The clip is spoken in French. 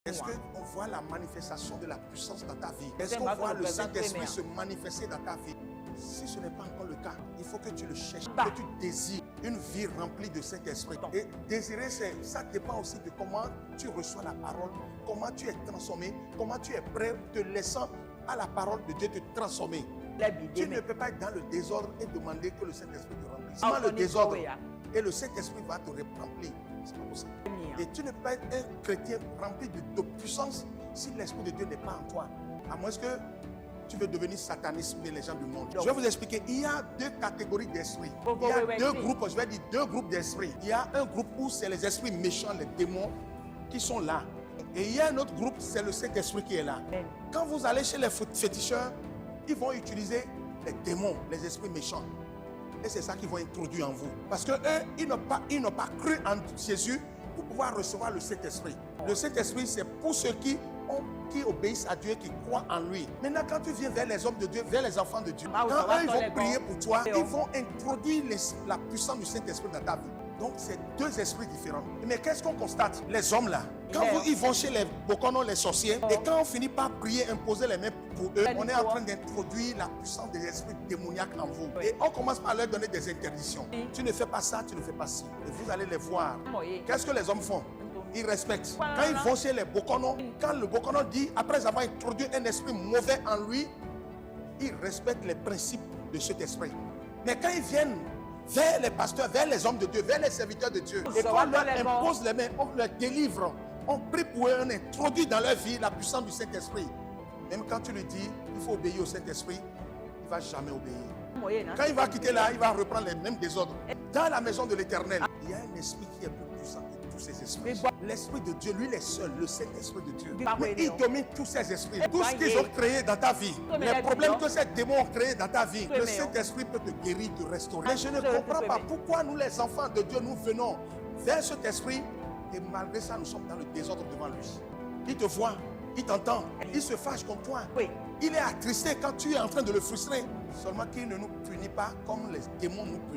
Est-ce qu'on voit la manifestation de la puissance dans ta vie? Est-ce qu'on voit le Saint-Esprit se manifester dans ta vie? Si ce n'est pas encore le cas, il faut que tu le cherches, que tu désires une vie remplie de Saint-Esprit. Et désirer, ça dépend aussi de comment tu reçois la parole, comment tu es transformé, comment tu es prêt, te laissant à la parole de Dieu te transformer. Tu ne peux pas être dans le désordre et demander que le Saint-Esprit te remplisse. Dans le désordre, et le Saint-Esprit va te remplir. C'est pas possible. Et tu ne peux pas être un chrétien rempli de puissance si l'Esprit de Dieu n'est pas en toi. À moins que tu veux devenir sataniste mais les gens du monde. Je vais vous expliquer. Il y a deux catégories d'esprits. Il y a deux groupes, je vais dire deux groupes d'esprits. Il y a un groupe où c'est les esprits méchants, les démons qui sont là. Et il y a un autre groupe, c'est le Saint-Esprit qui est là. Quand vous allez chez les féticheurs, ils vont utiliser les démons, les esprits méchants. Et c'est ça qu'ils vont introduire en vous. Parce que eux, ils n'ont pas cru en Jésus pour pouvoir recevoir le Saint-Esprit. Le Saint-Esprit, c'est pour ceux qui obéissent à Dieu, qui croient en lui. Maintenant, quand tu viens vers les hommes de Dieu, vers les enfants de Dieu, quand eux, ils vont prier pour toi, ils vont introduire la puissance du Saint-Esprit dans ta vie. Donc, c'est deux esprits différents. Mais qu'est-ce qu'on constate? Les hommes là, quand ils vont chez les bokonos, les sorciers, et quand on finit par prier, imposer les mains pour eux, on est en train d'introduire la puissance des esprits démoniaques en vous. Et on commence par leur donner des interdictions. Tu ne fais pas ça, tu ne fais pas ci. Et vous allez les voir. Qu'est-ce que les hommes font? Ils respectent. Quand ils vont chez les bokonos, quand le bokono dit, après avoir introduit un esprit mauvais en lui, ils respectent les principes de cet esprit. Mais quand ils viennent vers les pasteurs, vers les hommes de Dieu, vers les serviteurs de Dieu, et qu'on leur impose les mains, on leur délivre, on prie pour eux, on introduit dans leur vie la puissance du Saint-Esprit. Même quand tu lui dis, il faut obéir au Saint-Esprit, il ne va jamais obéir. Quand il va quitter là, il va reprendre les mêmes désordres. Dans la maison de l'Éternel, il y a un esprit qui est plus puissant que tous ces esprits. L'Esprit de Dieu, lui, il est seul, le Saint-Esprit de Dieu. Mais il domine tous ces esprits. Tout ce qu'ils ont créé dans ta vie, les problèmes que ces démons ont créés dans ta vie, le Saint-Esprit peut te guérir, te restaurer. Mais je ne comprends pas pourquoi nous, les enfants de Dieu, nous venons vers cet esprit et malgré ça, nous sommes dans le désordre devant lui. Il te voit, il t'entend, il se fâche contre toi. Il est attristé quand tu es en train de le frustrer. Seulement qu'il ne nous punit pas comme les démons nous punissent.